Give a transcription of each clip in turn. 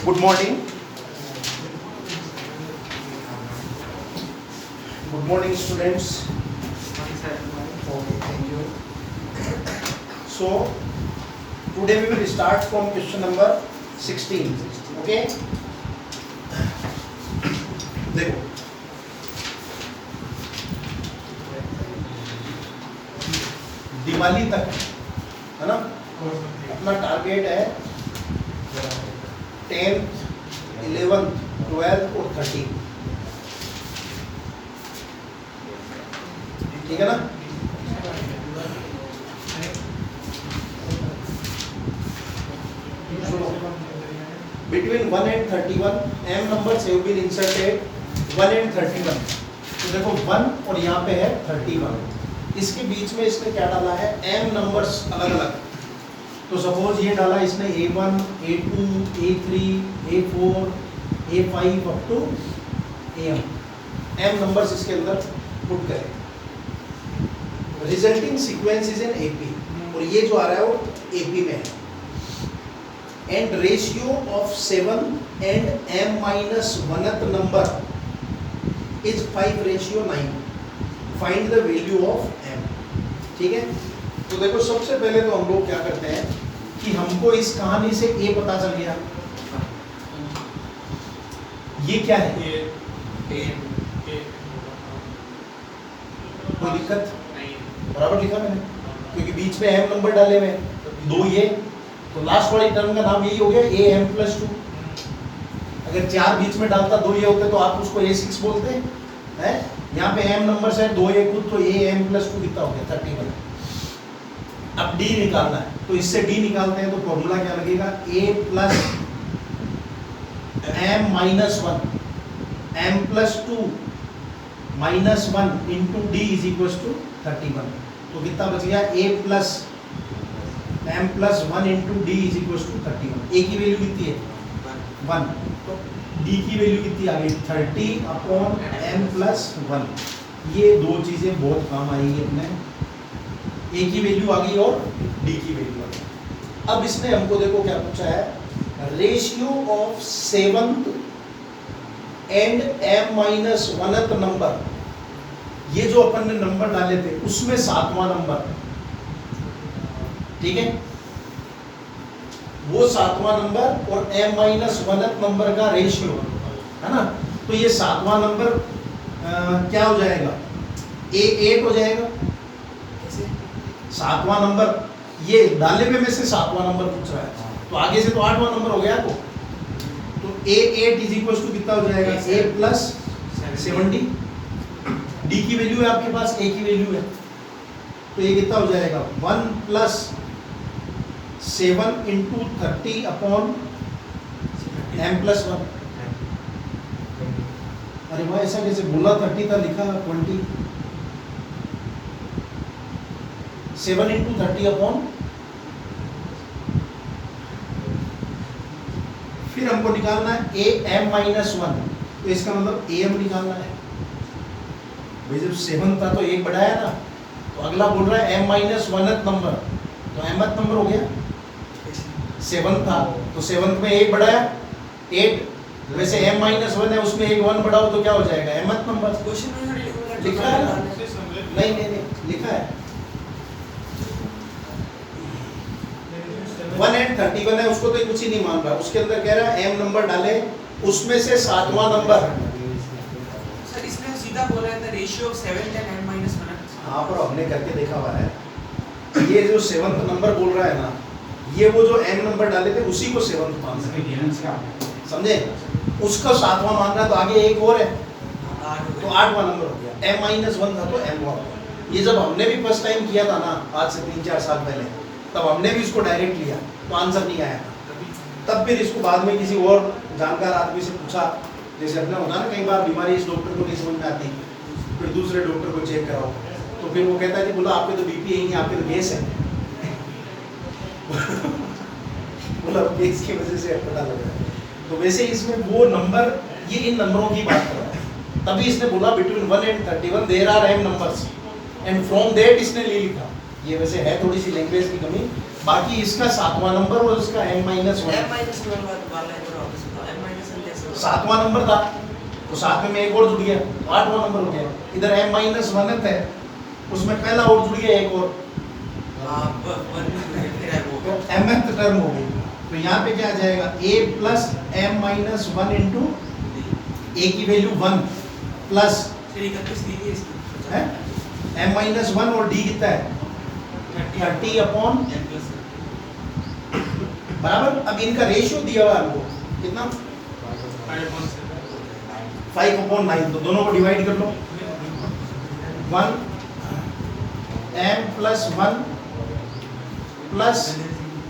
Good morning. Good morning, students. Okay, thank you. So today we will start from question number 16. Okay? देखो, दिवाली तक है ना, अपना target है 10th, 11th, 12th और 13th. ठीक है ना? Between 1 and 31 m numbers have been inserted. 1 and 31. तो देखो 1 और यहाँ पे है 31. इसके बीच में इसने क्या डाला है? m नंबर्स अलग अलग. तो सपोज ये डाला इसने A1, A2, A3, A4, A5 up to AM. m numbers इसके अंदर पुट करें. Resulting sequence is in AP. और ये जो आ रहा है वो AP में है. And ratio of 7 and m minus 1th number is 5:9. Find the value of m. ठीक है? तो देखो सबसे पहले तो हम लोग क्या करते हैं कि हमको इस कहानी से a पता चल गया. ये क्या है? कोई दिक्कत? बराबर लिखा मैंने, क्योंकि बीच में m नंबर डाले हुए दो ये, तो लास्ट वाली टर्म का नाम यही हो गया am+2. अगर 4 बीच में डालता दो ये होते तो आप उसको a6 बोलते हैं. यहाँ पे m नंबर है दो ये खुद, तो am+2 कितना हो गया? 31. अब d निकालना है, तो इससे d निकालते हैं तो फॉर्मूला क्या लगेगा? a plus m minus 1 m+2 minus 1 into d is equal to 31. तो कितना बच गया? a plus m+1 into d is equal to 31. A की वैल्यू कितनी है? 1. तो डी की वैल्यू कितनी आ गई? 30/m+1. ये दो चीज़ें बहुत काम आएंगी अपने. ए की वैल्यू आ गई और डी की वैल्यू आ गई. अब इसने हमको देखो क्या पूछा है? Ratio of 7th and m-1th number. ये जो अपन ने नंबर डाले थे उसमें 7वां नंबर, ठीक है, वो 7वां नंबर और m-1th नंबर का रेशियो है ना. तो ये 7वां नंबर क्या हो जाएगा? A8 हो जाएगा. 7वां नंबर ये डाले पे में से 7वां नंबर पूछ रहा है, तो आगे से तो 8वां नंबर हो गया. तो A8 इज इक्वल टू कितना हो जाएगा? A+70. डी की वैल्यू है आपके पास, ए की वैल्यू है, तो ये कितना हो जाएगा? 1 + 7 इंटू 30/m+1. अरे भाई ऐसा कैसे बोला? 30 था, लिखा 20. 7 इंटू 30/, फिर हमको निकालना है am-1. तो इसका मतलब am निकालना है. भाई जब 7 था तो 1 बढ़ाया ना, तो अगला बोल रहा है m-1th नंबर, तो mth नंबर हो गया. 7 था तो 7th में 1 बढ़ाया 8. वैसे m-1 है, उसमें 1 बढ़ाओ तो क्या हो जाएगा? mth number. लिखा है ना? नहीं लिखा है. 1 and 31 है, उसको तो कुछ ही नहीं मान रहा. उसके अंदर कह रहा है m नंबर डाले, उसमें से 7वां नंबर. सर इसमें सीधा बोला है the ratio of 7th and m-1. हाँ, पर हमने करके देखा हुआ है. ये जो 7th नंबर बोल रहा है ना, ये वो जो m नंबर डाले थे उसी को 7th मान रहा है. समझे? उसका 7वां मान रहा है, तो आगे एक और है, तो 8वां नंबर हो गया. m-1 था तो m हुआ. ये जब हमने भी फर्स्ट टाइम किया था ना, आज से 3-4 साल पहले, तब हमने भी इसको डायरेक्ट लिया तो आंसर नहीं आया. तब फिर इसको बाद में किसी और जानकार आदमी से पूछा, जैसे अपने होता ना कई बार बीमारी इस डॉक्टर को नहीं समझ में आती, फिर दूसरे डॉक्टर को चेक कराओ, तो फिर वो कहता है कि बोला आपके तो बीपी है, आपके तो गैस है. बोला गैस की वजह से पता लग रहा है. तो वैसे इसमें वो नंबर, ये इन नंबरों की बात कर रहा है. तभी इसने बोला between 1 and 31 there are m numbers, and from that इसने ले लिखा. ये वैसे है थोड़ी सी लैंग्वेज की कमी, बाकी इसका 7वां नंबर और इसका m minus m one minus 1 वाला एक बार वापस बताओ m minus 1 कैसे होगा? 7वां नंबर था तो 7 में एक और जुड़ गया 8वां नंबर हो गया इधर m माइनस वन है उसमें पहला और जुड़ गया एक और हाँ, वन फिर है वो तो mth टर्म हो गई तो यहाँ पे क्या आ जाएगा a plus m minus one into a की वैल्यू 1 प्लस फिर 31 दी है इसकी है m माइनस वन और d कितना है 30 अपॉन m plus बराबर। अब इनका रेशियो दिया हुआ है हमको कितना 5 अपॉन 9 तो दोनों को डिवाइड कर लो 1 m plus 1 plus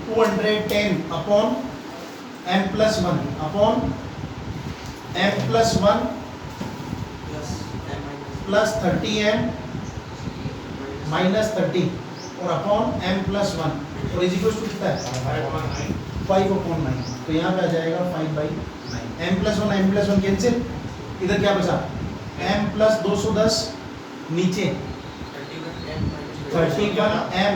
210 upon m plus 1 upon m plus 1 plus m minus plus 30m minus 30 और अपॉन m प्लस 1 और इज इक्वल टू कितना है 5 अपॉन 9 तो यहाँ पे आ जाएगा 5 बाई 9 m प्लस 1 कैंसिल इधर क्या बचा m प्लस 210 नीचे 31 m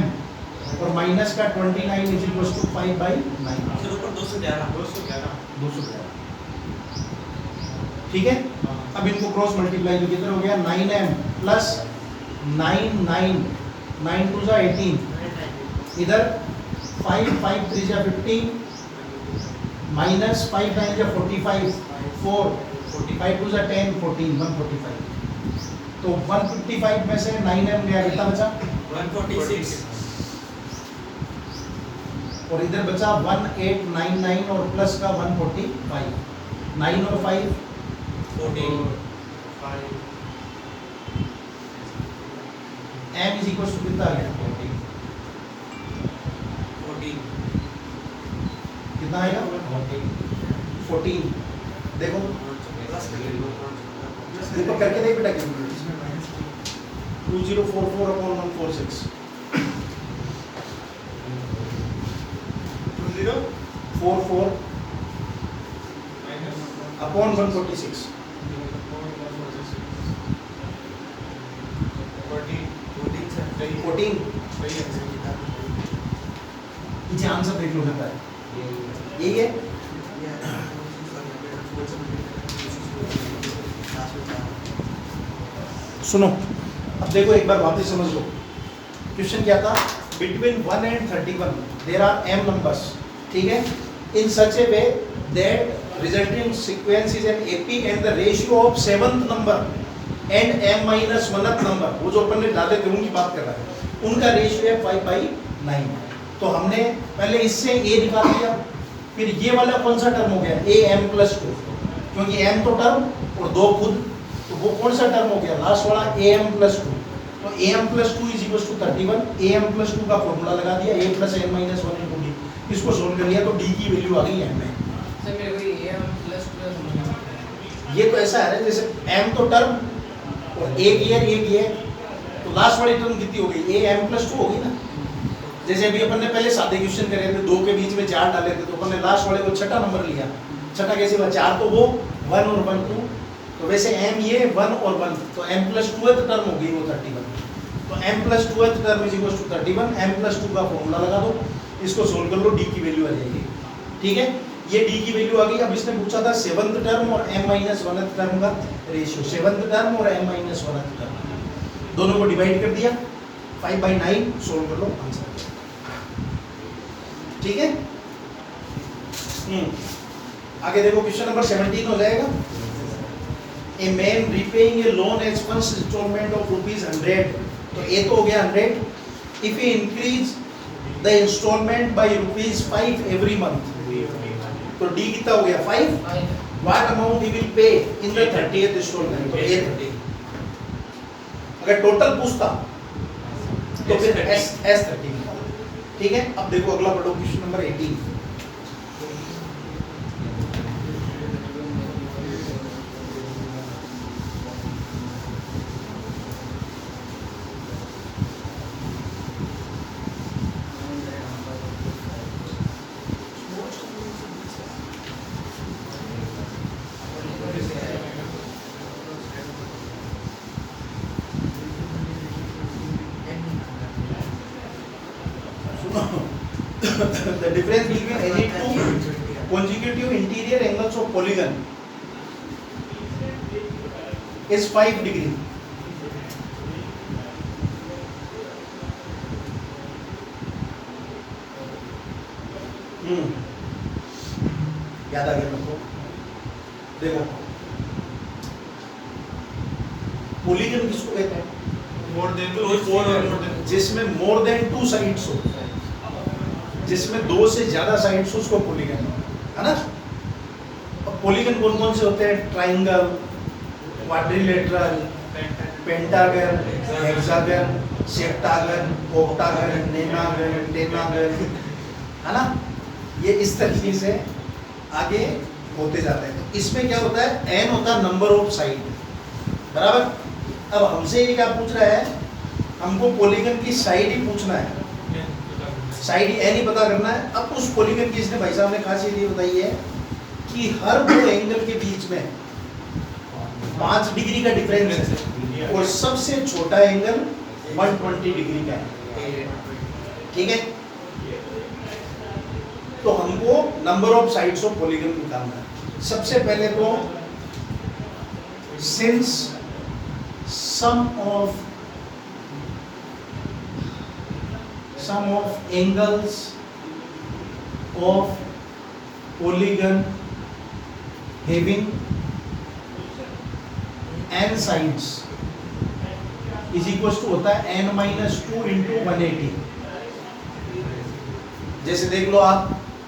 और माइनस का 29 इज इक्वल टू 5 बाई 9 फिर ऊपर 211 ठीक है। अब इनको क्रॉस मल्टीप्लाई तो कितना हो गया 9m प्लस 9 टू जा 18 इधर 5 3 जा 15 माइनस 5 9 जा 45 4 45 टू जा 10 14 145 तो 155 में से 9m गया कितना बचा 146 और इधर बचा 1899 और प्लस का 145 9 और 5 14 m इज इक्वल टू कितना आ गया 14 कितना आएगा 14 देखो प्लस देखो करके देख बेटा कितना 2044 अपॉन 146 44 अपॉन 146 14 नीचे आंसर देख लो कितना है यही है। सुनो अब देखो एक बार वापस समझ लो क्वेश्चन क्या था between 1 and 31 there are m numbers ठीक है in such a way that resulting sequence is an AP and the ratio of 7th number and m minus 1th number वो जो अपन ने डाले थे उनकी बात कर रहा है उनका रेशियो है 5 बाई 9 तो हमने पहले इससे a निकाल दिया फिर ये वाला कौन सा टर्म हो गया a m प्लस 2 क्योंकि m तो टर्म और 2 खुद तो वो कौन सा टर्म हो गया लास्ट वाला am प्लस 2 तो am plus 2 is equal to 31 am plus 2 का फॉर्मूला लगा दिया a plus n minus 1 into d इसको सोल्व कर लिया तो d की वैल्यू आ गई m में। सर मेरे को ये m प्लस प्लस ये तो ऐसा है ना जैसे m तो टर्म और एक ये तो लास्ट वाली टर्म कितनी हो गई a m प्लस 2 होगी ना जैसे अभी अपन ने पहले सादे क्वेश्चन करे थे 2 के बीच में 4 डाले थे तो अपन ने लास्ट वाले को छठा नंबर लिया छठा कैसे हुआ 4 तो वो 1 और 1 2 तो वैसे m ये 1 और 1 तो m प्लस 2th टर्म हो गई वो 31 तो m plus 2th term is equal to 31 m plus 2 का फॉर्मूला लगा दो इसको सोल्व कर लो d की वैल्यू आ जाएगी ठीक है ये d की वैल्यू आ गई। अब इसने पूछा था 7th टर्म और m माइनस 1th टर्म का रेशियो 7th टर्म और m माइनस 1th टर्म दोनों को डिवाइड कर दिया 5 बाई 9 सोल्व कर लो आंसर ठीक है। आगे देखो क्वेश्चन नंबर 17 हो जाएगा a man repaying a loan as first installment of ₹100 तो ये तो हो गया 100 if he increase the installment by ₹5 every month तो D कितना हो गया 5 what amount he will pay in the 30th installment तो ये 30 अगर टोटल पूछता तो फिर S30 ठीक है। अब देखो अगला पढ़ो क्वेश्चन नंबर 18 सुनो the difference between any two consecutive interior angles of polygon is 5 degree. याद आ गया तुमको? देखो पॉलीगन किसको कहते हैं? जिसमें मोर देन 2 साइड्स हो, जिसमें 2 से ज्यादा साइड्स हो उसको पॉलीगन है ना। अब पॉलीगन कौन कौन से होते हैं? Triangle, quadrilateral, pentagon, hexagon, septagon, octagon, nonagon, tenagon, है ना। ये इस तरीके से आगे होते जाते हैं। तो इसमें क्या होता है? n होता है नंबर ऑफ साइड, बराबर। अब हमसे ये क्या पूछ रहा है? हमको पॉलीगन की साइड ही पूछना है, साइड n ही पता करना है। अब उस पॉलीगन की इसने भाई साहब ने खासियत ये बताई है कि हर दो एंगल के बीच में 5 डिग्री का डिफरेंस है और सबसे छोटा एंगल 120 डिग्री का है, ठीक है। तो हमको number of sides of polygon निकालना है। सबसे पहले तो since sum of angles of polygon having n sides is equal to होता है n-2 इंटू 180। जैसे देख लो आप,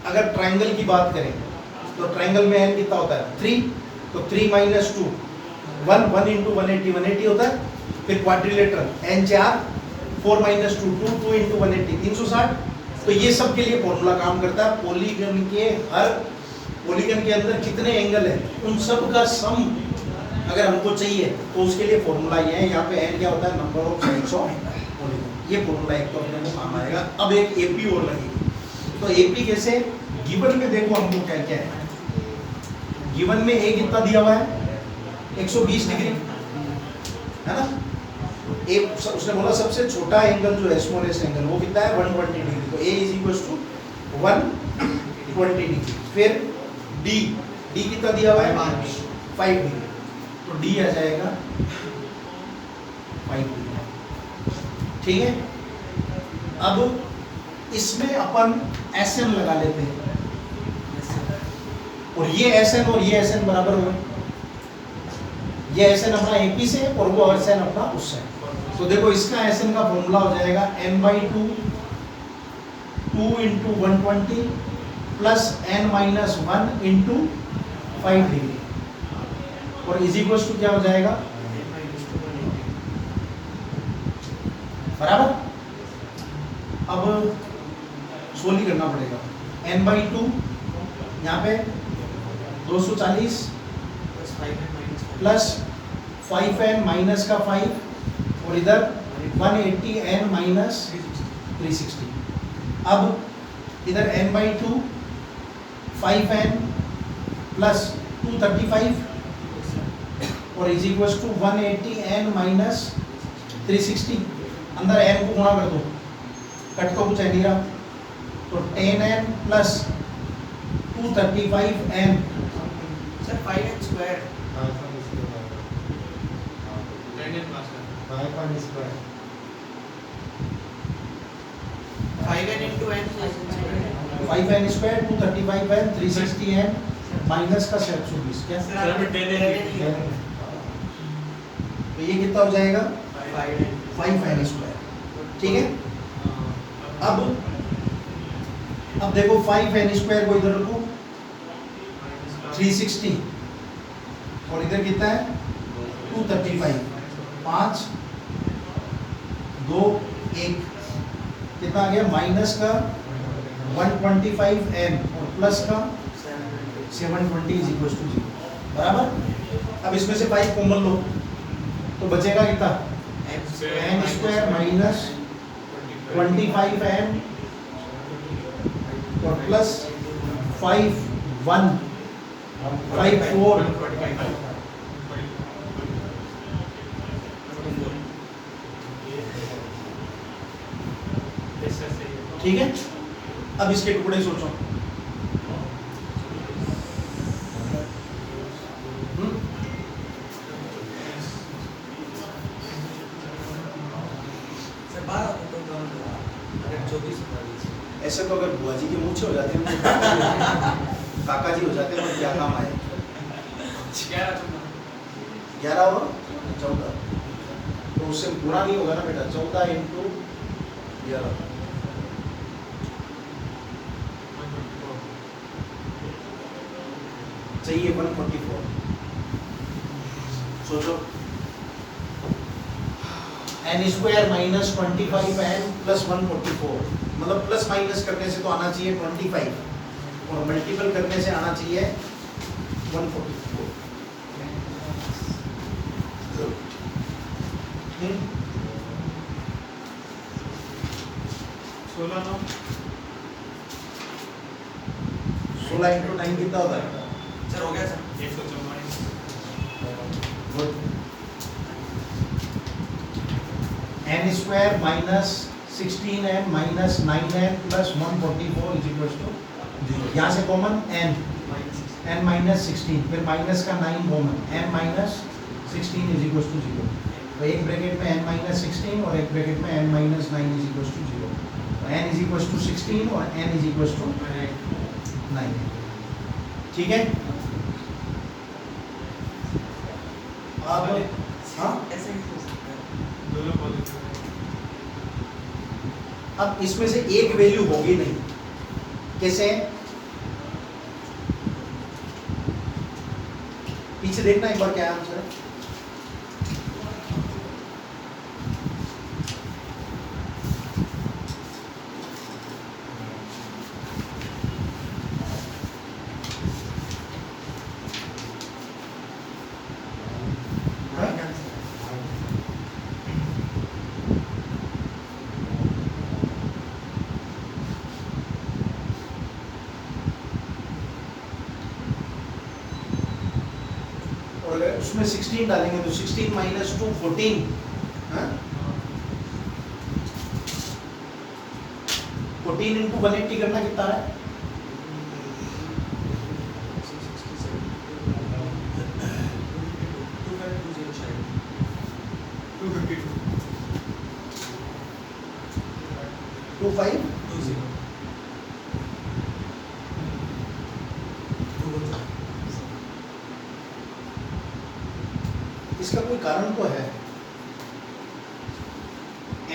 अगर ट्राइंगल की बात करें तो ट्राइंगल में n कितना होता है? 3, तो 3 - 2 1 इंटू 180 180 होता है। फिर क्वाड्रिलेटरल n 4 4 - 2 2 इंटू 180 360। तो ये सब के लिए फॉर्मूला काम करता है। पॉलीगन के हर पॉलीगन के अंदर कितने एंगल है उन सब का सम अगर हमको चाहिए तो उसके लिए फॉर्मूला ये है। यहाँ पे n क्या होता है? Number of sides of polygon. ये फॉर्मूला एक तो अपने को काम आएगा। अब एक एपी और लगेगी। तो एपी कैसे? गिवन में देखो हमको क्या क्या है। गिवन में ए कितना दिया हुआ है? 120 डिग्री, है ना। ए उसने बोला सबसे छोटा एंगल जो है स्मॉलेस्ट एंगल वो कितना है? 120 डिग्री। तो ए इज इक्वल टू 120 डिग्री। फिर डी कितना दिया हुआ है? 5 डिग्री। तो डी आ जाएगा 5 डिग्री, ठीक है। अब इसमें अपन SN लगा लेते हैं और ये SN और ये SN बराबर हो गए। ये SN अपना AP से और वो SN अपना उससे। तो देखो इसका SN का फॉर्मूला हो जाएगा n/2 2 into 120 plus n-1 into 5 degree और इज इक्वल टू क्या हो जाएगा? बराबर। अब सोल्व करना पड़ेगा। n/2 यहाँ पे 240 प्लस 5n माइनस का 5 और इधर 180n माइनस 360। अब इधर n/2 5n प्लस 235 और is equal to 180n minus 360। अंदर n को गुणा कर दो, कट तो कुछ है नहीं रहा। तो 10n plus 235n sir 5n square 5n into n 5n square 235n 360n minus का 720 क्या? तो ये कितना हो जाएगा? 5n स्क्वायर, ठीक है। अब देखो 5n स्क्वायर को इधर रखो 360 और इधर कितना है? 235 5 2 1 कितना आ गया? माइनस का 125n और प्लस का 720 इज इक्वल टू 0, बराबर। अब इसमें से 5 कॉमन लो तो बचेगा कितना? n स्क्वायर माइनस 25n और प्लस 5 1 5 4 ठीक है। अब इसके टुकड़े सोचो। सर 12 तो अगर 24 ऐसे तो अगर बुआ जी के मुँह से हो जाते हैं तो काका जी हो जाते हैं, पर क्या काम आए। 11 और 14 तो उससे पूरा नहीं होगा ना बेटा। 14 इंटू 11 चाहिए 144। सोचो n square minus 25n plus 144, मतलब प्लस माइनस करने से तो आना चाहिए 25 और मल्टीपल करने से आना चाहिए 144। 16 इंटू 9 कितना होता है? सर हो गया sir. Good. n square minus 16n minus 9n plus 144 is equal to 0। यहाँ से कॉमन n माइनस 16, फिर माइनस का 9 common, n minus 16 is equal to 0। तो एक ब्रैकेट में n माइनस 16 और एक ब्रैकेट में n minus 9 is equal to 0। तो n इज इक्वल टू 16 और n इज इक्वल टू 9। ठीक है। अब हाँ, ऐसे ही हो सकता है। अब इसमें से एक वैल्यू होगी नहीं। कैसे? पीछे देखना एक बार क्या आंसर है। और अगर उसमें 16 डालेंगे तो 16 माइनस 2 14, हाँ? 14 इंटू 180 करना कितना है? टू फाइव इसका कोई कारण तो है।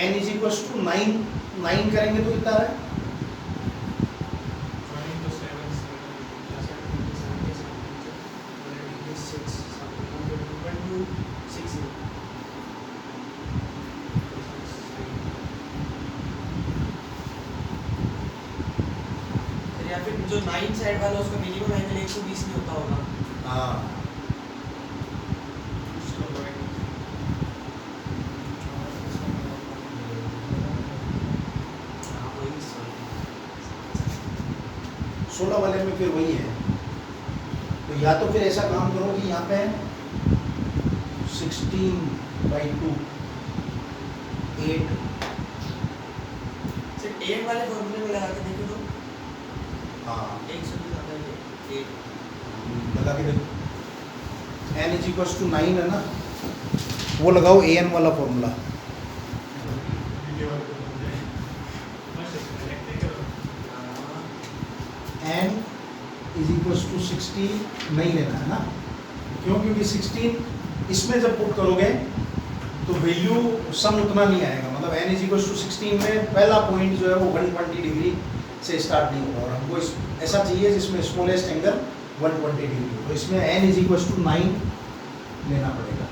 n इज इक्वल टू 9 करेंगे तो कितना है? या फिर जो 9 साइड वाला उसका मिनिमम एंगल 120 नहीं होता होगा। हाँ, वही सर। 16 वाले में फिर वही है। तो या तो फिर ऐसा काम करो कि यहाँ पे 16/2 8 सिर्फ 8 वाले फॉर्मूले में लगा के देखो तो हाँ 120 आता है 8। लगा के देखो। n इज इक्वल टू 9 है ना, वो लगाओ an वाला formula. n is equal to 16 नहीं लेना है ना, क्यों? क्योंकि 16 इसमें जब पुट करोगे तो वैल्यू सम उतना नहीं आएगा। मतलब n इज इक्वल टू 16 में पहला पॉइंट जो है वो 120 डिग्री से स्टार्ट नहीं होगा, और हमको ऐसा चाहिए जिसमें स्मॉलेस्ट एंगल 120 डिग्री हो। तो इसमें n इज इक्वल टू 9 लेना पड़ेगा।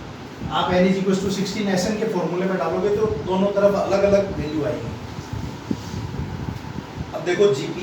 आप n is equal to 16 SN के फॉर्मूले में डालोगे तो दोनों तरफ अलग अलग वैल्यू आएगी। अब देखो GP